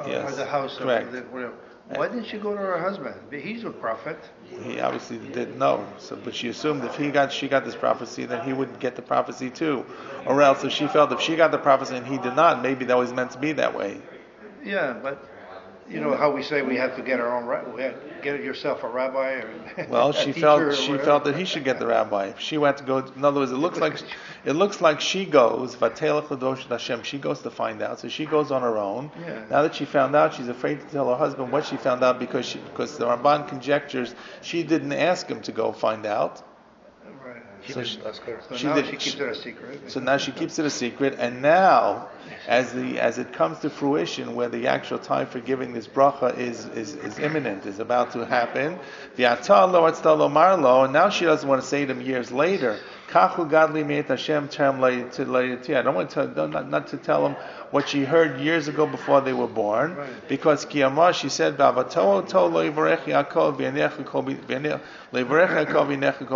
yes. or the house. Correct. Whatever. Why didn't she go to her husband? He's a prophet. He obviously didn't know. But she assumed if she got this prophecy, then he would get the prophecy too. Or else, if she felt if she got the prophecy and he did not, maybe that was meant to be that way. Yeah, but you know how we say we have to get our own get yourself a rabbi or well, she felt that he should get the rabbi. If she went to go, in other words, it looks like she goes Vatelach L'Dosh Hashem. She goes to find out, so she goes on her own. Yeah. Now that she found out, she's afraid to tell her husband what she found out because the Ramban conjectures she didn't ask him to go find out. Right. So she keeps it a secret. So now she keeps it a secret, and now, as it comes to fruition, where the actual time for giving this bracha is imminent, is about to happen, and now she doesn't want to say to him years later, Kachu gadli meit Hashem terem le'yiti. I don't want to not to tell him what she heard years ago before they were born, because Ki Amar, she said, B'avato to lo yivarech Yaakov v'yanecha kol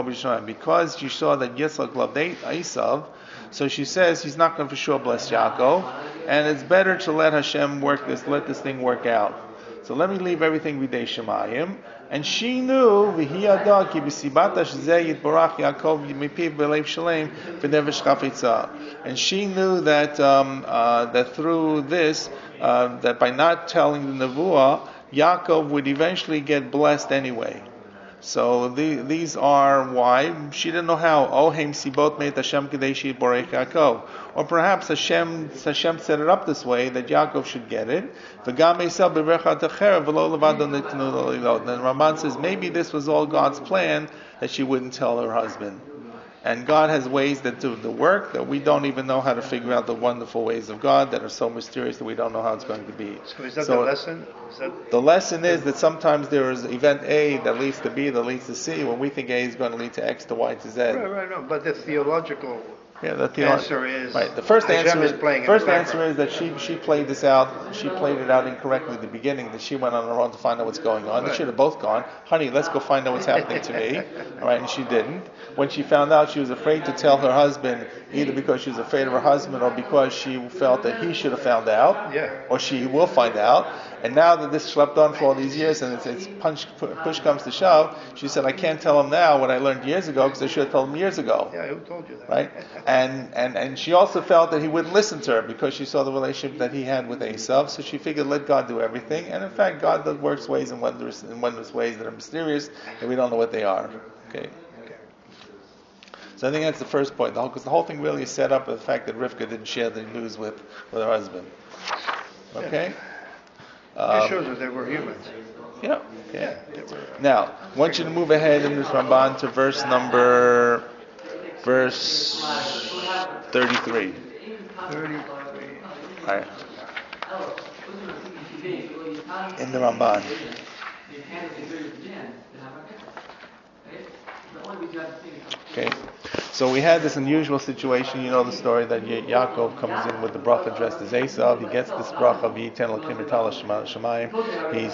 b'Yisrael. Because she saw that Yitzchak loved Esav, so she says he's not going to for sure bless Yaakov, and it's better to let Hashem let this thing work out. So let me leave everything b'dei Shemayim. And she knew, and she also knew that that through this, that by not telling the Nevuah, Yaakov would eventually get blessed anyway. So these are why she didn't know how. Or perhaps Hashem set it up this way that Yaakov should get it. Then Ramban says maybe this was all God's plan, that she wouldn't tell her husband. And God has ways that do the work that we don't even know how to figure out, the wonderful ways of God that are so mysterious that we don't know how it's going to be. So is that the lesson? The lesson is that sometimes there is event A that leads to B that leads to C, when we think A is going to lead to X to Y to Z. Right, no. But the theological answer is right. The first answer is that she played this out. She played it out incorrectly at the beginning. That she went on her own to find out what's going on. They should have both gone, honey, let's go find out what's happening to me. All right, and she didn't. When she found out, she was afraid to tell her husband, either because she was afraid of her husband or because she felt that he should have found out, or she will find out. And now that this slept on for all these years and it's push comes to shove, she said, I can't tell him now what I learned years ago because I should have told him years ago. Yeah, who told you that? Right? And she also felt that he wouldn't listen to her because she saw the relationship that he had with Esav, so she figured let God do everything. And in fact, God works ways in wondrous ways that are mysterious and we don't know what they are. Okay. So I think that's the first point, because the whole thing really is set up with the fact that Rivka didn't share the news with her husband. Okay? It shows that they were humans. Yeah. Now, I want you to move ahead in this Ramban to verse 33. 33. All right. In the Ramban. Okay. So we had this unusual situation, you know the story, that Yaakov comes in with the bracha dressed as Esav. He gets this bracha, V'yiten l'kim v'tal shemayim. He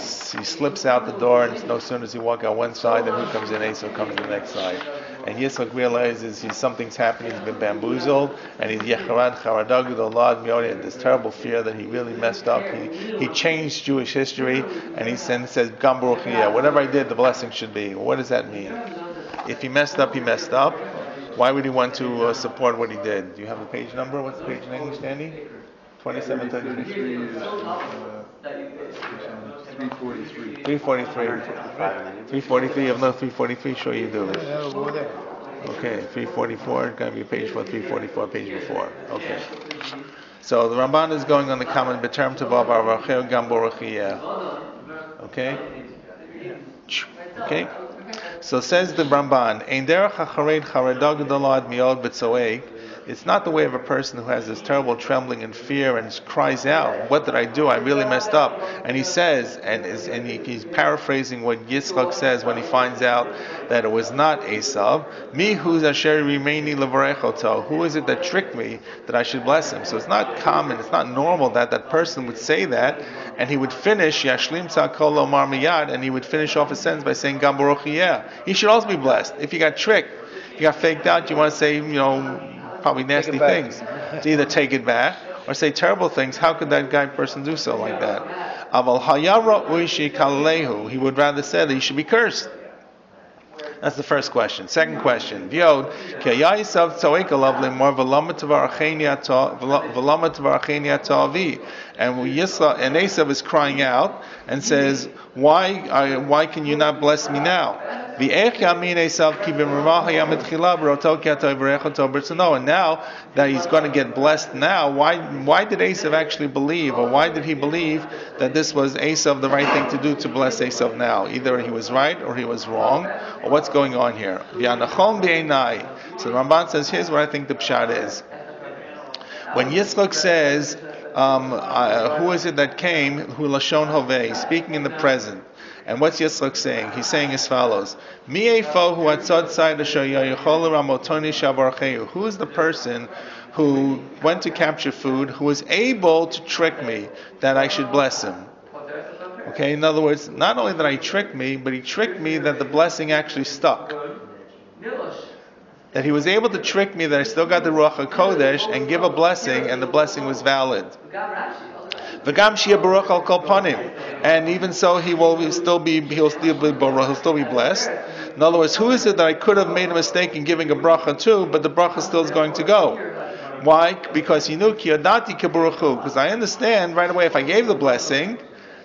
slips out the door, and no sooner does he walk out one side, then who comes in? Esav comes in the next side. And Yitzchak realizes something's happening, he's been bamboozled, and he's Yecharad Charadagu Dolad Mioni, had this terrible fear that he really messed up. He changed Jewish history, and he says, Gam Baruch Yeh, whatever I did, the blessing should be. Well, what does that mean? If he messed up, he messed up. Why would he want to support what he did? Do you have a page number? What's the page in English, Danny? 2733. 343. 343. You have no 343? Sure you do. Okay, 344. Got to be a page for 344, page before. Okay. So the Ramban is going on the comment, B'terem Tavav Arvacheu Gam Baruch Yeh. Okay? Okay? So says the Ramban, Ein derech hachared chareda gedola ad miod b'tzoeg. It's not the way of a person who has this terrible trembling and fear and cries out, what did I do? I really messed up. And he says, he's paraphrasing what Yitzchak says when he finds out that it was not Esav. Mi who's asher remaining levarechoto. Who is it that tricked me that I should bless him? So it's not common, it's not normal that that person would say that, and he would finish Yashlim Tzakol Omar Miyad, and he would finish off his sentence by saying Gam Baruch Yeh. He should also be blessed. If you got tricked, you got faked out, you want to say, probably nasty things. To either take it back or say terrible things. How could that person do so like that? Aval hayara uishi kalehu. He would rather say that he should be cursed. That's the first question. Second question. V'yod ki yayisav tzoek alav lemor v'lama tvaracheni atavi. And Esav is crying out and says, why can you not bless me now? And now that he's going to get blessed now, why did Esav actually believe, or why did he believe that this was Esav the right thing to do, to bless Esav now? Either he was right or he was wrong, or what's going on here? So the Ramban says, here's what I think the pshat is. When Yitzchak says, who is it that came, who Lashon Hovei, speaking in the present. And what's Yitzchak saying? He's saying as follows: Mi eifo hu atzad tzad asher yochol ramotoni shavarchehu. Who is the person who went to capture food, who was able to trick me that I should bless him? Okay, in other words, not only did he trick me, but he tricked me that the blessing actually stuck. That he was able to trick me that I still got the Ruach HaKodesh and give a blessing, and the blessing was valid. V'gam shia baruch al kol panim, and even so he'll still be blessed. In other words, who is it that I could have made a mistake in giving a bracha to, but the bracha still is going to go? Why? Because he knew ki yadati kebaruchu. Because I understand right away if I gave the blessing,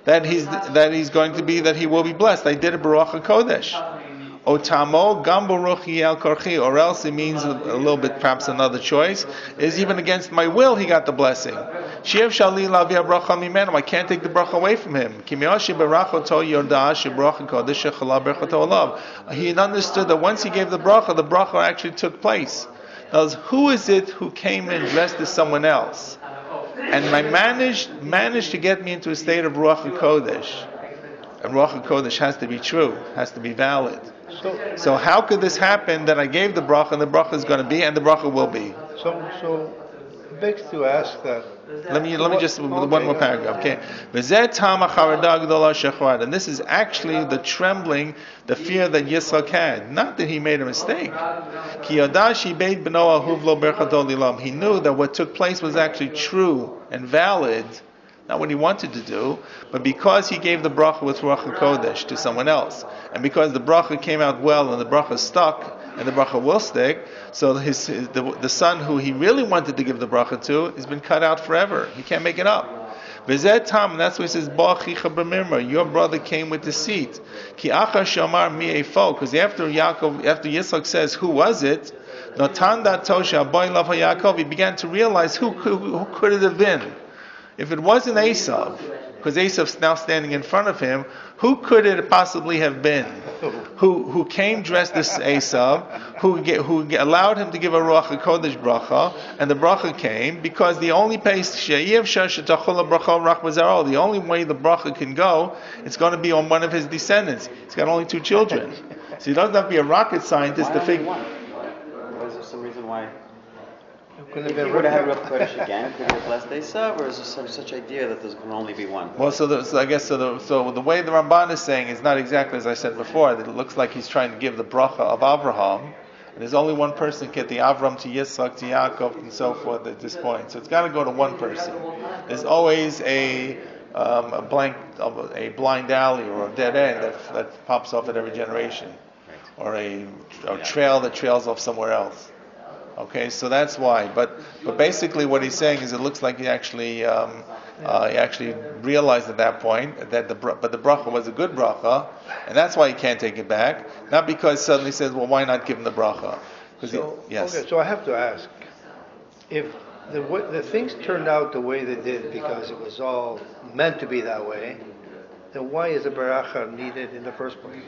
that he will be blessed. I did a baruch HaKodesh. Otamo gam baruch yel korchi, or else it means a little bit, perhaps another choice is even against my will he got the blessing. Shiev shali lavi bracha mimenu, I can't take the bracha away from him. Kimiyashi berachoto yodah shebracha kodesh shechala berchato olav. He understood that once he gave the bracha actually took place. Now, who is it who came and dressed as someone else? And I managed to get me into a state of Ruach HaKodesh. And Ruach HaKodesh has to be true, has to be valid. So how could this happen that I gave the bracha and the bracha is going to be and the bracha will be? So it begs to ask that. Let me just one more paragraph. Okay. And this is actually the trembling, the fear that Yitzchak had. Not that he made a mistake. He knew that what took place was actually true and valid. Not what he wanted to do, but because he gave the bracha with Ruach HaKodesh to someone else, and because the bracha came out well and the bracha stuck, and the bracha will stick, so the son who he really wanted to give the bracha to has been cut out forever. He can't make it up. V'zeh tam, and that's why he says, your brother came with deceit. Ki achar shamar mi eifo, because after Yitzchak says, who was it? Notan dat tosha boy lav Yaakov, he began to realize who could it have been. If it wasn't Esav, because Esav's now standing in front of him, who could it possibly have been? Who came dressed as Esav, who allowed him to give a Ruach HaKodesh bracha, and the bracha came because the only place, the only way the bracha can go, it's going to be on one of his descendants. He's got only 2 children. So he doesn't have to be a rocket scientist to figure. Was there some reason why? Could If you would have had Ruach HaKodesh again, could you have blessed Esav, or is there such idea that there can only be one? Well, so the way the Ramban is saying is not exactly as I said before. That it looks like he's trying to give the bracha of Avraham, and there's only one person can get the Avram to Yitzchak to Yaakov and so forth at this point. So it's got to go to one person. There's always a blind alley or a dead end that pops off at every generation, or a trail that trails off somewhere else. Okay, so that's why. But basically, what he's saying is, it looks like he actually realized at that point that the bracha was a good bracha, and that's why he can't take it back. Not because suddenly he says, well, why not give him the bracha? Yes. Okay, so I have to ask, if the things turned out the way they did because it was all meant to be that way, then why is a bracha needed in the first place?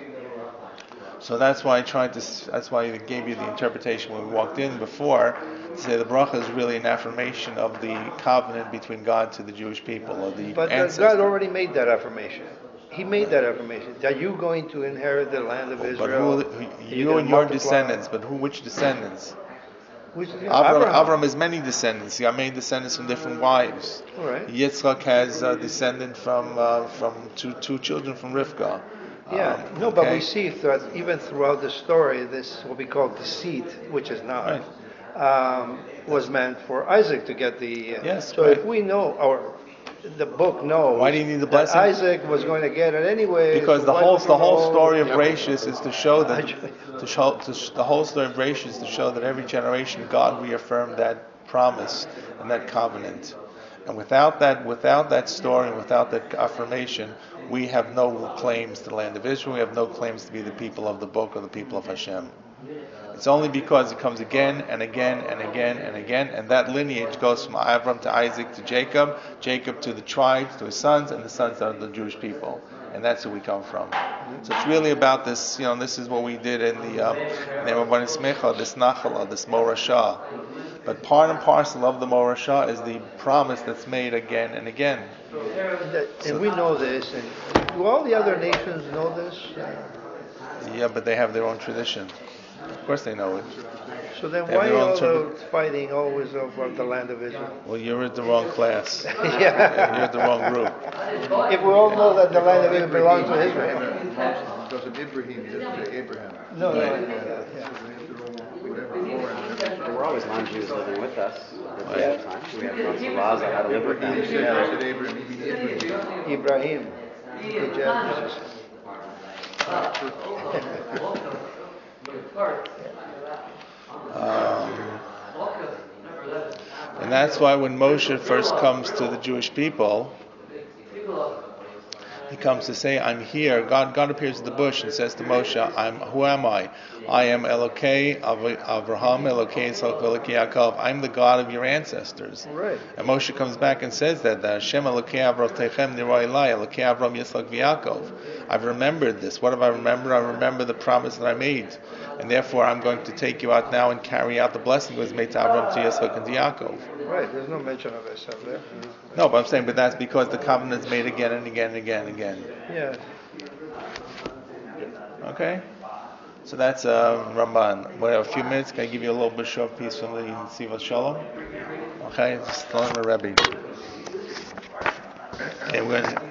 So that's why that's why I gave you the interpretation when we walked in before, to say the bracha is really an affirmation of the covenant between God to the Jewish people, or the ancestors. God already made that affirmation. He made that affirmation. Are you going to inherit the land of Israel? But you and your descendants, but which descendants? Abraham has many descendants. He got many descendants from different wives. All right. Yitzchak has a descendant from two children from Rivka. But we see that even throughout the story, this what we call deceit, which is not, was meant for Isaac to get the. If we know, or the book knows, why do you need the blessing? Isaac was going to get it anyway. Because the whole story of Rashis is to show that the whole story of Rashis is to show that every generation God reaffirmed that promise and that covenant. And without that story, and without that affirmation, we have no claims to the land of Israel. We have no claims to be the people of the book or the people of Hashem. It's only because it comes again and again and again and again, and that lineage goes from Avram to Isaac to Jacob, Jacob to the tribes, to his sons, and the sons are the Jewish people. And that's who we come from. So it's really about this, this is what we did in the Rabbi Moshe Yeres, this Nachala, this Morashah. But part and parcel of the Morashah is the promise that's made again and again. And we know this, and do all the other nations know this? Yeah, but they have their own tradition. Of course they know it. So then They have why their own all the fighting always over the land of Israel? Well, you're in the wrong class. Yeah. You're in the wrong group. If we all know that the land of Israel belongs to Israel. Doesn't Ibrahim, he doesn't say Abraham. No, Right. There were always non-Jews living with us at Right. that time. We have lots of laws on how to live with them. He said Abraham, you mean Ibrahim. Ibrahim. Good job. And that's why when Moshe first comes to the Jewish people, he comes to say, I'm here. God appears in the bush and says to Moshe, who am I? I am Elokei Avraham, Elokei Yitzchak, Elokei Yaakov. I'm the God of your ancestors. Right. And Moshe comes back and says that Hashem Elokei Avrotechem Niroi Elai, Elokei Avram Yitzchak v'Yaakov. I've remembered this. What have I remembered? I remember the promise that I made. And therefore I'm going to take you out now and carry out the blessing that was made to Avram, to Yitzchak, and to Yaakov. Right, there's no mention of this up there. No, but I'm saying, but that's because the covenant is made again and again and again and again. Yeah. Okay? So that's Ramban. We have a few minutes. Can I give you a little bit short piece from the Nesivos Shalom? Okay? Just telling the Rebbe. Okay, we're going to...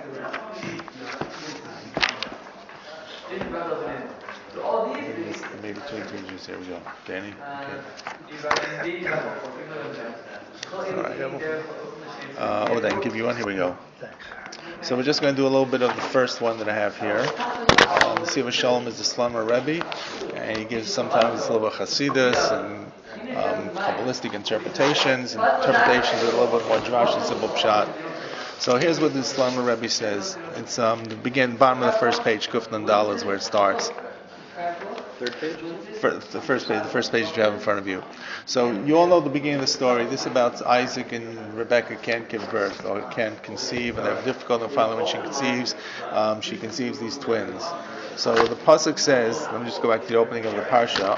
Maybe two pages. Here we go. Danny? Okay. Alright. Then give you one. Here we go. So we're just going to do a little bit of the first one that I have here. Nesivos Shalom is the Slumber Rebbe, and he gives sometimes a little bit of Hasidus and Kabbalistic interpretations with a little bit more drash and simple pshat. So here's what the Slumber Rebbe says. It's the bottom of the first page, Kuf Nandal is where it starts. Third page? The first page you have in front of you. So you all know the beginning of the story. This is about Isaac and Rebecca can't give birth or can't conceive, and they have difficulty. And finally, when she conceives these twins. So the pasuk says, let me just go back to the opening of the parsha.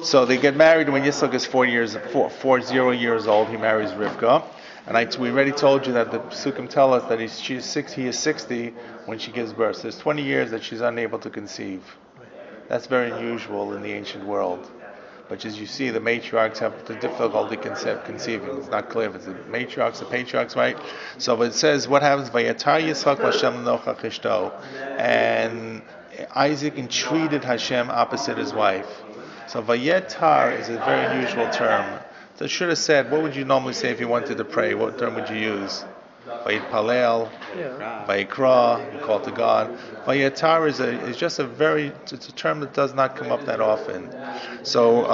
So they get married when Yitzchak is 40 years old. He marries Rivka. And we already told you that the Psukim tell us that he is 60 when she gives birth. So there's 20 years that she's unable to conceive. That's very unusual in the ancient world. But as you see, the matriarchs have the difficulty conceiving. It's not clear if it's the matriarchs, the patriarchs, right? So it says, what happens? Vayatar Yitzchak Hashem nochach ishto. And Isaac entreated Hashem opposite his wife. So Vayatar is a very unusual term. So it should have said, what would you normally say if you wanted to pray? What term would you use? Vayitpalel, Vayikra, you call to God. Vayatar is just it's a term that does not come up that often. So,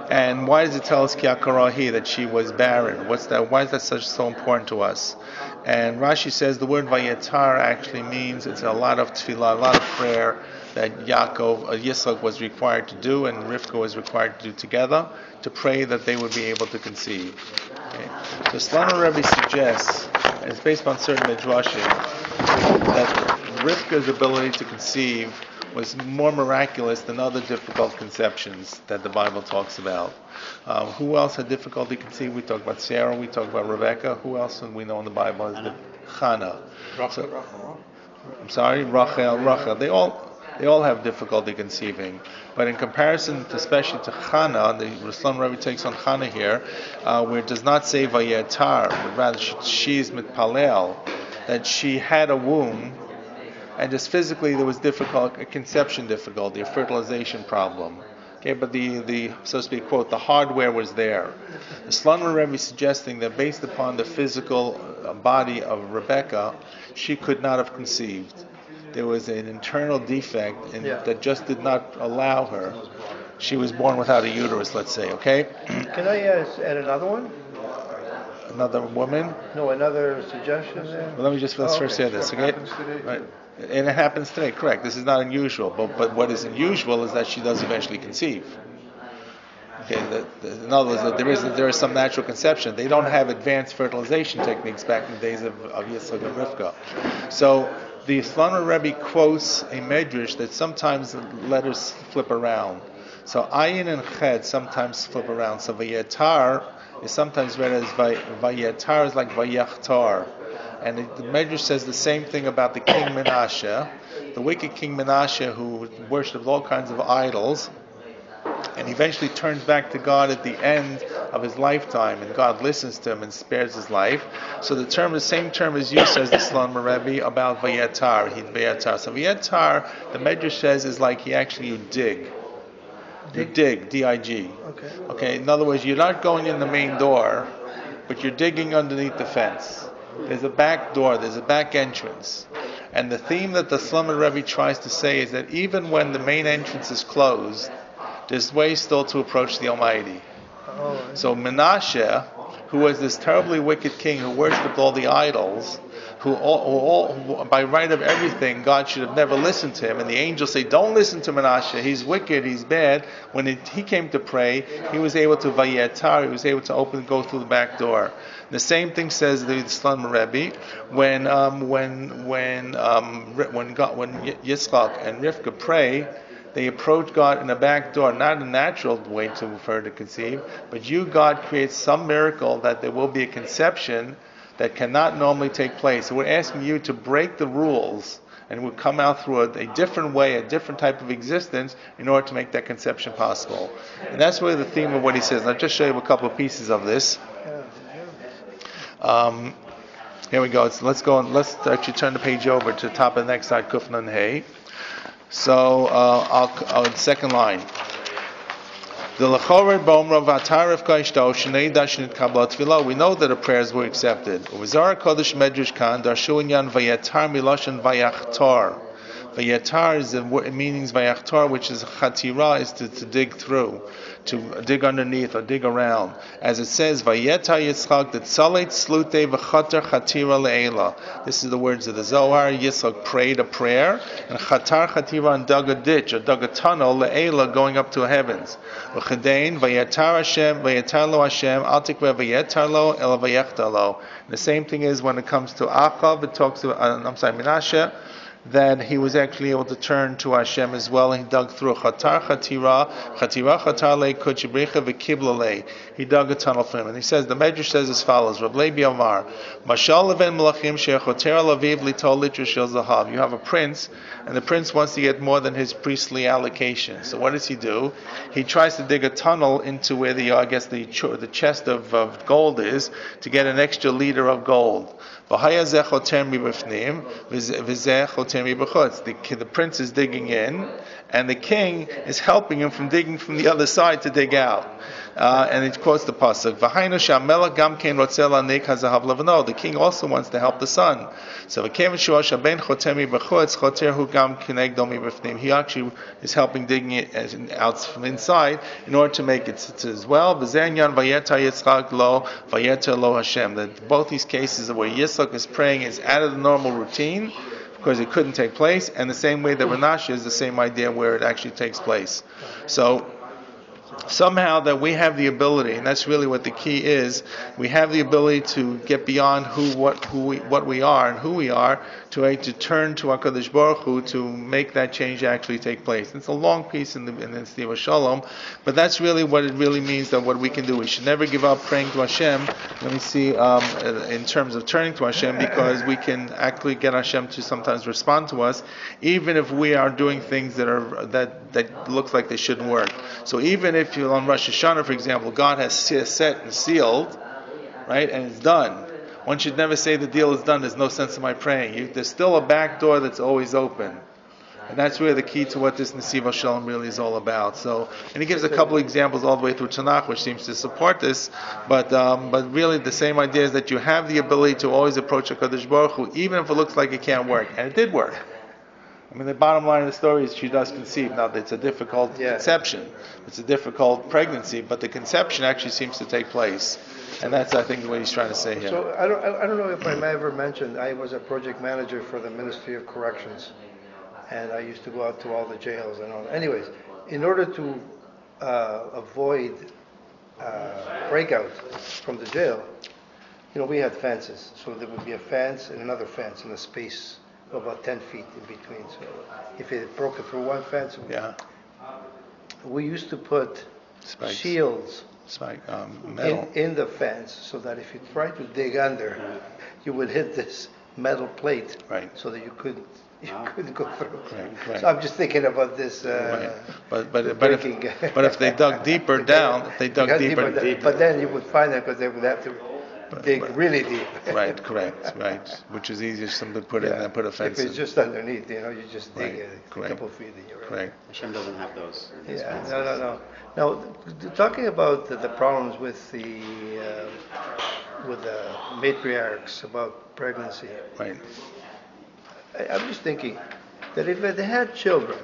and why does it tell us Kiakarahi that she was barren? What's that? Why is that so important to us? And Rashi says the word Vayatar actually means it's a lot of tefillah, a lot of prayer that Yitzchak was required to do and Rivka was required to do together to pray that they would be able to conceive. Okay. So Slama Rebbe suggests, and it's based on certain midrashim, that Rivka's ability to conceive was more miraculous than other difficult conceptions that the Bible talks about. Who else had difficulty conceiving? We talk about Sarah, we talk about Rebecca. Who else we know in the Bible is Hannah? Rachel. They all have difficulty conceiving. But in comparison, especially to Hannah, the Ruslan Rebbe takes on Hannah here, where it does not say Vayetar, but rather she's mitpalel, that she had a womb, and just physically there was a conception difficulty, a fertilization problem. Okay, but the so to speak, quote, the hardware was there. The Slunman Rebbe is suggesting that based upon the physical body of Rebecca, she could not have conceived. There was an internal defect that just did not allow her. She was born without a uterus, let's say, okay? Can I add another one? Another woman? No, another suggestion there? Well, let me just first say this, okay? Right. And it happens today, correct. This is not unusual. But what is unusual is that she does eventually conceive. Okay, in other words, that there is some natural conception. They don't have advanced fertilization techniques back in the days of Yitzchak and Rivka. So the Slonimer Rebbe quotes a medrash that sometimes the letters flip around. So Ayin and Ched sometimes flip around. So Vayetar is sometimes read as Vayetar is like Vayachtar. And the Medrash says the same thing about the king Menashe, the wicked king Menashe who worshipped all kinds of idols, and eventually turns back to God at the end of his lifetime, and God listens to him and spares his life. So the same term is used, says the Slonimer Rebbe, about Vayetar. Vayetar. So Vayetar, the Medrash says, is like you dig. You dig, D-I-G. Okay. In other words, you're not going in the main door, but you're digging underneath the fence. There's a back door, there's a back entrance. And the theme that the Slonimer Rebbe tries to say is that even when the main entrance is closed, there's ways still to approach the Almighty. So Menashe, who was this terribly wicked king who worshipped all the idols, who by right of everything, God should have never listened to him. And the angels say, don't listen to Menashe, he's wicked, he's bad. When he came to pray, he was able to Vayetar, he was able to go through the back door. The same thing says the Slonimer Rebbe when Yitzchak and Rivka pray. They approach God in a back door, not a natural way for her to conceive, but you, God, create some miracle that there will be a conception that cannot normally take place. So we're asking you to break the rules and we'll come out through a different way, a different type of existence in order to make that conception possible. And that's really the theme of what he says. I'll just show you a couple of pieces of this. Here we go. So let's go and let's actually turn the page over to the top of the next side, Kuf Nun Hey. So, I'll second line. We know that the prayers were accepted. Vayetar is the meanings Vayachtar, which is Chatira, is to dig through, to dig underneath or dig around. As it says, Vayetar Yitzchak that Tzalet Slute V'Chatar Chatira Le'ela. This is the words of the Zohar. Yitzchak prayed a prayer, and Chatar Chatira and dug a ditch or dug a tunnel Le'ela going up to the heavens. V'Chadein Vayetar Hashem Vayetar Lo Hashem Al Tikveh Vayetar Lo El Vayechtar Lo. The same thing is when it comes to Achav. It talks to Menashe, that he was actually able to turn to Hashem as well, and he dug through Chatar Le Kuchibricha V'Kibla Le. He dug a tunnel for him, and he says, the Medrash says as follows: Rav Levi Amar, Mashal Leven Melachim Shechoter Laviv Litol Litra Shel Zahav. You have a prince, and the prince wants to get more than his priestly allocation. So what does he do? He tries to dig a tunnel into where the chest of gold is, to get an extra liter of gold. The prince is digging in, and the king is helping him from digging from the other side to dig out. And it quotes the pasuk, the king also wants to help the son. So he actually is helping digging it out from inside in order to make it as well. That both these cases where Yitzchak is praying is out of the normal routine, because it couldn't take place, and the same way that Menashe is the same idea where it actually takes place. So somehow that we have the ability, and that's really what the key is, we have the ability to get beyond what we are and who we are, to turn to HaKadosh Baruch Hu to make that change actually take place. It's a long piece in the Nesivos Shalom, but that's really what it really means, that what we can do. We should never give up praying to Hashem. Let me see, in terms of turning to Hashem, because we can actually get Hashem to sometimes respond to us, even if we are doing things that looks like they shouldn't work. So even if you're on Rosh Hashanah, for example, God has set and sealed, right, and it's done. One should never say the deal is done, there's no sense in my praying. There's still a back door that's always open. And that's really the key to what this Nesivos Shalom really is all about. So, and he gives a couple of examples all the way through Tanakh, which seems to support this. But really, the same idea is that you have the ability to always approach HaKadosh Baruch Hu, even if it looks like it can't work. And it did work. I mean, the bottom line of the story is she does conceive. Now, it's a difficult conception. It's a difficult pregnancy, but the conception actually seems to take place. And that's, I think, what he's trying to say here. So I don't know if I may ever mentioned, I was a project manager for the Ministry of Corrections, and I used to go out to all the jails and all. Anyways, in order to avoid breakout from the jail, we had fences. So there would be a fence and another fence in a space about 10 feet in between. So if it broke it through one fence, we used to put Spikes. shields Metal. in the fence so that if you tried to dig under, you would hit this metal plate, Right. so that you couldn't go through. Right. So I'm just thinking about this. But breaking. if they dug deeper down, if they dug deeper, but then you would find that because they would have to dig really deep. right, correct, right, which is easier for them to put in than put a fence If it's in. just underneath, you just dig Right, a correct. couple feet and you're right. Correct. Hashem doesn't have those. in his Yeah, fences. no. Now, talking about the problems with the matriarchs about pregnancy, Right, I'm just thinking that if they had children,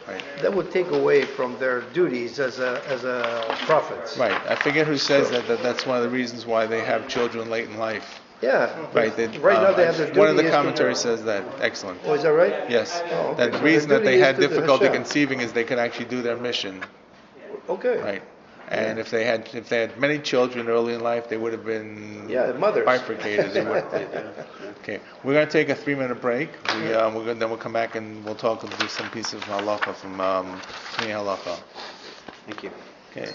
right, that would take away from their duties as a prophets. right. I forget who says that that's one of the reasons why they have children late in life. Yeah. Right. Right now they have their duty. One of the is to- commentaries says that. Excellent. Oh, is that right? Yes. Oh, okay. That the So reason their that they duty had is to the difficulty Hashem. conceiving is they could actually do their mission. Okay. Right. And if they had many children early in life, they would have been mothers. bifurcated. Okay, we're going to take a 3-minute break. Then we'll come back and we'll do some piece of halacha from Shmi Halacha. Thank you. Okay.